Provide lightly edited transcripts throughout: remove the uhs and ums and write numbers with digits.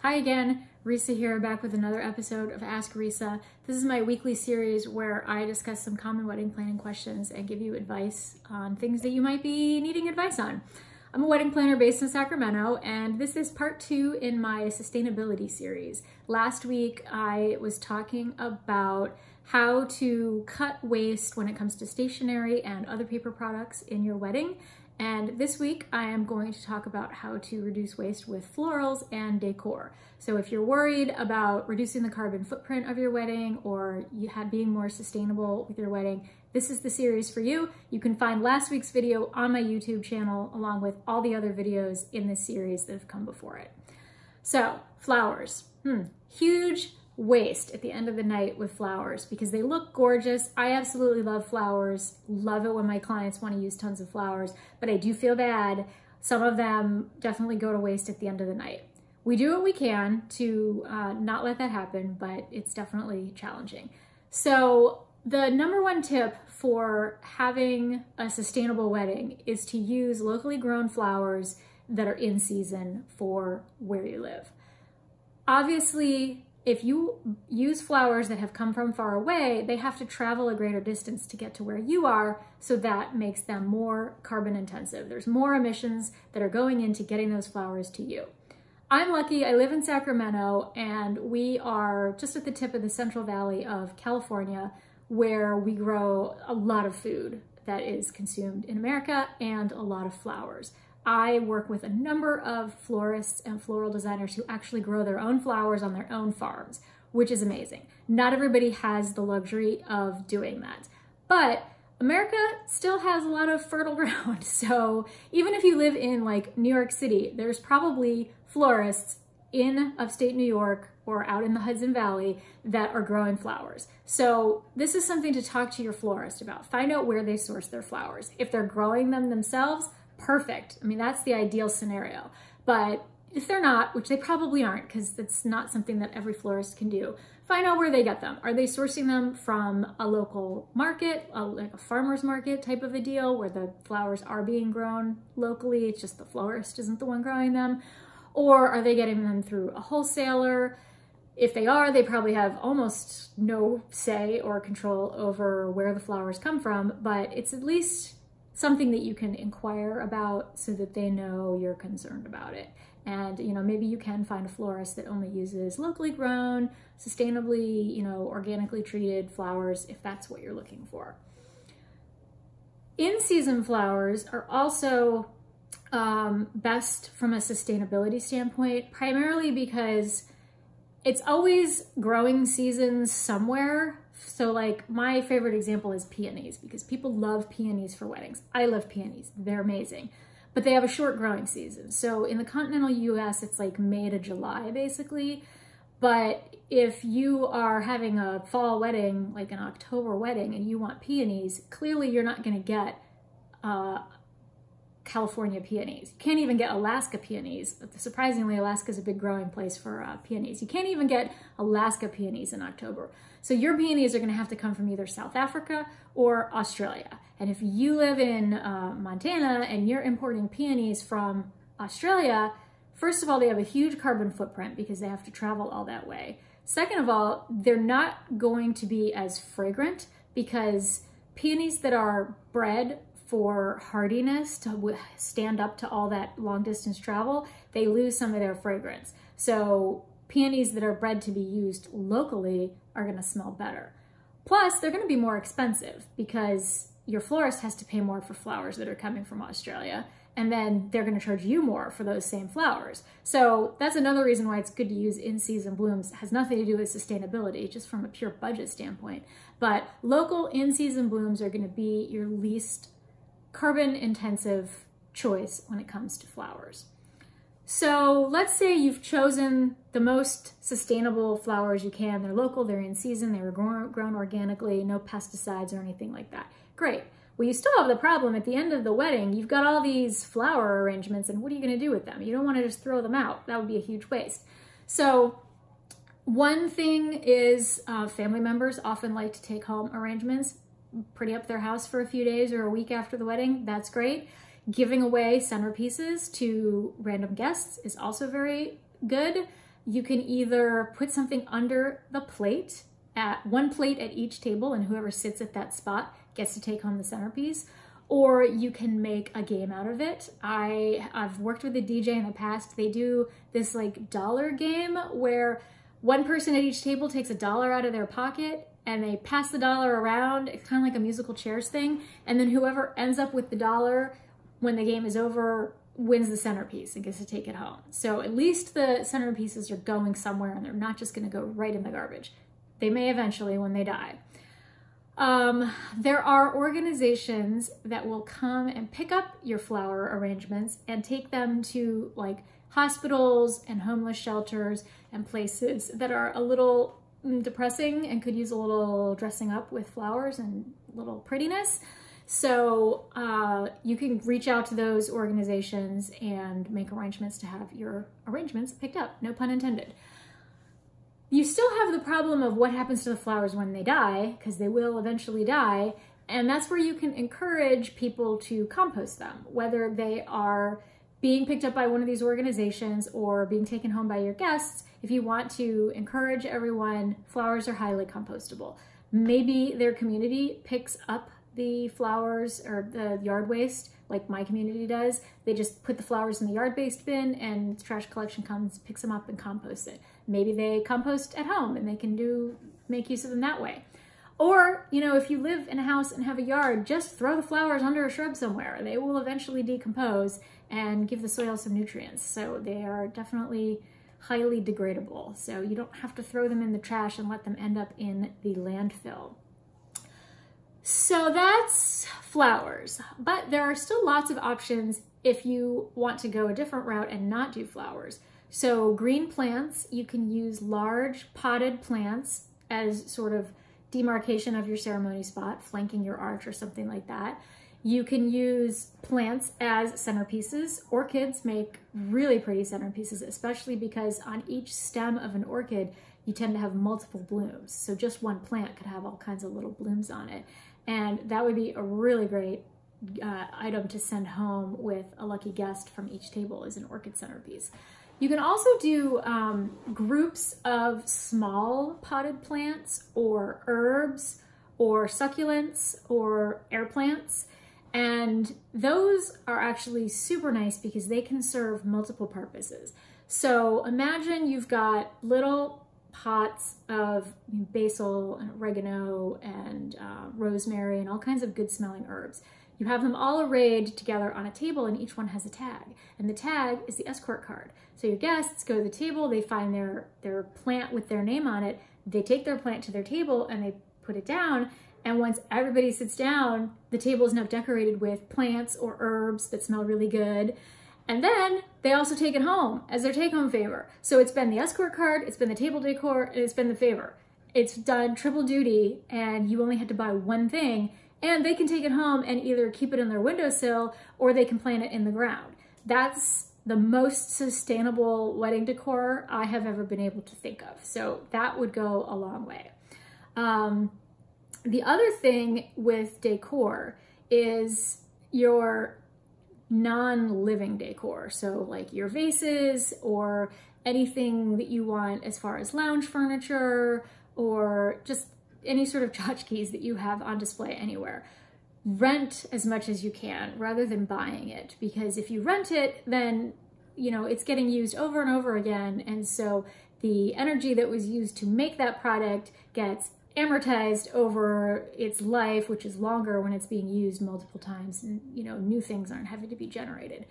Hi again, Risa here, back with another episode of Ask Risa. This is my weekly series where I discuss some common wedding planning questions and give you advice on things that you might be needing advice on. I'm a wedding planner based in Sacramento, and this is part 2 in my sustainability series. Last week, I was talking about how to cut waste when it comes to stationery and other paper products in your wedding. And this week I am going to talk about how to reduce waste with florals and decor. So if you're worried about reducing the carbon footprint of your wedding or being more sustainable with your wedding, this is the series for you. You can find last week's video on my YouTube channel along with all the other videos in this series that have come before it. So flowers, huge waste at the end of the night with flowers because they look gorgeous. I absolutely love flowers, love it when my clients want to use tons of flowers, but I do feel bad. Some of them definitely go to waste at the end of the night. We do what we can to not let that happen, but it's definitely challenging. So the number one tip for having a sustainable wedding is to use locally grown flowers that are in season for where you live. Obviously, if you use flowers that have come from far away, they have to travel a greater distance to get to where you are, so that makes them more carbon intensive. There's more emissions that are going into getting those flowers to you. I'm lucky, I live in Sacramento, and we are just at the tip of the Central Valley of California, where we grow a lot of food that is consumed in America and a lot of flowers. I work with a number of florists and floral designers who actually grow their own flowers on their own farms, which is amazing. Not everybody has the luxury of doing that, but America still has a lot of fertile ground. So even if you live in like New York City, there's probably florists in upstate New York or out in the Hudson Valley that are growing flowers. So this is something to talk to your florist about. Find out where they source their flowers. If they're growing them themselves, perfect. I mean, that's the ideal scenario. But if they're not, which they probably aren't, because that's not something that every florist can do, find out where they get them. Are they sourcing them from a local market, like a farmer's market type of a deal, where the flowers are being grown locally, it's just the florist isn't the one growing them? Or are they getting them through a wholesaler? If they are, they probably have almost no say or control over where the flowers come from, but it's at least something that you can inquire about so that they know you're concerned about it. And, you know, maybe you can find a florist that only uses locally grown, sustainably, you know, organically treated flowers if that's what you're looking for. In-season flowers are also best from a sustainability standpoint, primarily because it's always growing seasons somewhere. So like my favorite example is peonies, because people love peonies for weddings. I love peonies, they're amazing, but they have a short growing season. So in the continental US, it's like May to July basically. But if you are having a fall wedding, like an October wedding, and you want peonies, clearly you're not gonna get California peonies. You can't even get Alaska peonies. Surprisingly, Alaska is a big growing place for peonies. You can't even get Alaska peonies in October. So your peonies are going to have to come from either South Africa or Australia. And if you live in Montana and you're importing peonies from Australia, first of all, they have a huge carbon footprint because they have to travel all that way. Second of all, they're not going to be as fragrant because peonies that are bred for hardiness, to stand up to all that long distance travel, they lose some of their fragrance. So peonies that are bred to be used locally are gonna smell better. Plus, they're gonna be more expensive because your florist has to pay more for flowers that are coming from Australia, and then they're gonna charge you more for those same flowers. So that's another reason why it's good to use in-season blooms. It has nothing to do with sustainability, just from a pure budget standpoint. But local in-season blooms are gonna be your least carbon intensive choice when it comes to flowers. So let's say you've chosen the most sustainable flowers you can. They're local, they're in season, they were grown organically, no pesticides or anything like that. Great. Well, you still have the problem at the end of the wedding. You've got all these flower arrangements, and what are you going to do with them? You don't want to just throw them out. That would be a huge waste. So one thing is family members often like to take home arrangements, pretty up their house for a few days or a week after the wedding. That's great. Giving away centerpieces to random guests is also very good. you can either put something under the plate, at one plate at each table, and whoever sits at that spot gets to take home the centerpiece, or you can make a game out of it. I've worked with a DJ in the past. They do this like dollar game where one person at each table takes $1 out of their pocket and they pass the dollar around. It's kind of like a musical chairs thing. And then whoever ends up with the dollar when the game is over wins the centerpiece and gets to take it home. So at least the centerpieces are going somewhere and they're not just gonna go right in the garbage. They may eventually when they die. There are organizations that will come and pick up your flower arrangements and take them to like hospitals and homeless shelters and places that are a little depressing and could use a little dressing up with flowers and a little prettiness. So you can reach out to those organizations and make arrangements to have your arrangements picked up, no pun intended. You still have the problem of what happens to the flowers when they die, because they will eventually die, and that's where you can encourage people to compost them, whether they are being picked up by one of these organizations or being taken home by your guests. If you want to encourage everyone, flowers are highly compostable. Maybe their community picks up the flowers or the yard waste like my community does. They just put the flowers in the yard waste bin and trash collection comes, picks them up and composts it. Maybe they compost at home and they can make use of them that way. Or, you know, if you live in a house and have a yard, just throw the flowers under a shrub somewhere. They will eventually decompose and give the soil some nutrients. So they are definitely highly degradable. So you don't have to throw them in the trash and let them end up in the landfill. So that's flowers, but there are still lots of options if you want to go a different route and not do flowers. So green plants, you can use large potted plants as sort of demarcation of your ceremony spot, flanking your arch or something like that. You can use plants as centerpieces. Orchids make really pretty centerpieces, especially because on each stem of an orchid, you tend to have multiple blooms. So just one plant could have all kinds of little blooms on it. And that would be a really great item to send home with a lucky guest from each table as an orchid centerpiece. You can also do groups of small potted plants or herbs or succulents or air plants. And those are actually super nice because they can serve multiple purposes. So imagine you've got little pots of basil and oregano and rosemary and all kinds of good smelling herbs. You have them all arrayed together on a table and each one has a tag. And the tag is the escort card. So your guests go to the table, they find their plant with their name on it, they take their plant to their table and they put it down. And once everybody sits down, the table is now decorated with plants or herbs that smell really good. And then they also take it home as their take-home favor. So it's been the escort card, it's been the table decor, and it's been the favor. It's done triple duty, and you only had to buy one thing, and they can take it home and either keep it on their windowsill or they can plant it in the ground. That's the most sustainable wedding decor I have ever been able to think of. So that would go a long way. The other thing with decor is your non-living decor. So like your vases or anything that you want as far as lounge furniture or just any sort of tchotchkes that you have on display anywhere. Rent as much as you can rather than buying it, because if you rent it, then you know it's getting used over and over again, and so the energy that was used to make that product gets amortized over its life, which is longer when it's being used multiple times, and you know new things aren't having to be generated.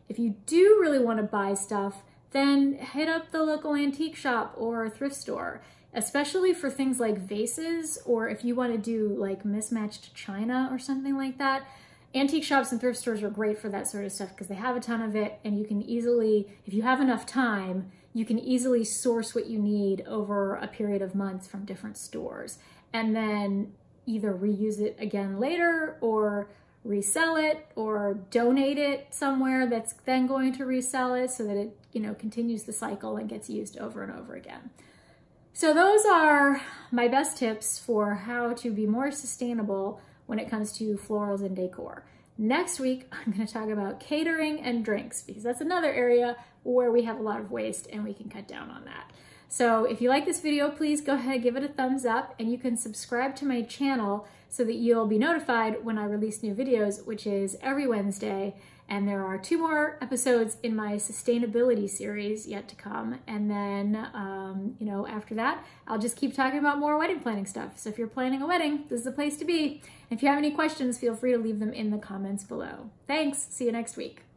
If you do really want to buy stuff, then hit up the local antique shop or thrift store, especially for things like vases, or if you want to do like mismatched china or something like that. Antique shops and thrift stores are great for that sort of stuff because they have a ton of it, and you can easily, if you have enough time, you can easily source what you need over a period of months from different stores and then either reuse it again later or resell it or donate it somewhere that's then going to resell it so that it, you know, continues the cycle and gets used over and over again. So those are my best tips for how to be more sustainable when it comes to florals and decor. Next week, I'm going to talk about catering and drinks because that's another area where we have a lot of waste and we can cut down on that. So if you like this video, please go ahead and give it a thumbs up, and you can subscribe to my channel so that you'll be notified when I release new videos, which is every Wednesday. And there are 2 more episodes in my sustainability series yet to come. And then, after that, I'll just keep talking about more wedding planning stuff. So if you're planning a wedding, this is the place to be. If you have any questions, feel free to leave them in the comments below. Thanks. See you next week.